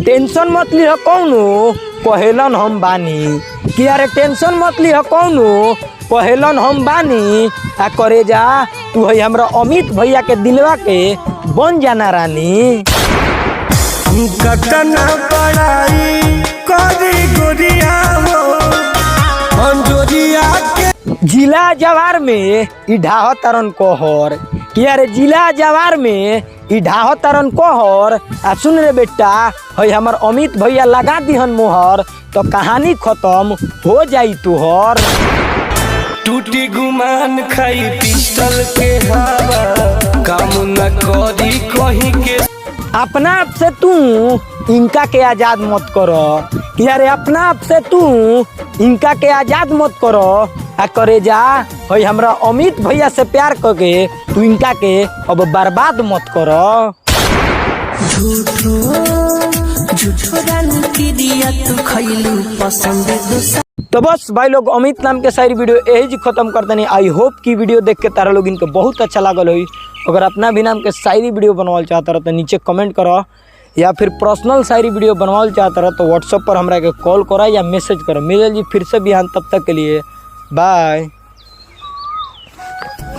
Tension मत लिह कौनो कहेलन हम बानी कि अरे टेंशन मत लिह कौनो कहेलन हम बानी आ करे जा तू है हमरा अमित भैया के दिलवा के बन जाना रानी। कतना बड़ाई करी गोरिया हो अंजोरिया के जिला जवार में ई ढाह तरन कोहर कि अरे जिला जवार में ई ढाह तरन कोहर आ सुन रे बेटा है हमर अमित भैया लगा दिहन मोहर तो कहानी खत्म हो जाई तुहर। टूटी गुमान खाई पिस्टल के हवा काम न करी कहीं के अपना आप से तू इनका के आजाद मत करो कि अरे अपना आप से तू इनका के आजाद मत करो आ करे जा है हमरा अमित भैया से प्यार करके तू इनका के अब बर्बाद मत करो। तो बस भाई लोग अमित नाम के सारी वीडियो यही खत्म करते नहीं। आई होप कि वीडियो देख के तारा लोग इनको बहुत अच्छा लागल हुई। अगर अपना भी नाम के शायरी वीडियो बनवाल चाहता रहो तो नीचे कमेंट करो या फिर पर्सनल शायरी वीडियो बनवाल चाहता रहो तो व्हाट्सएप पर हमरा के कॉल करो या मैसेज करो। मिलल जी फिर से बिहान, तब तक के लिए बाय।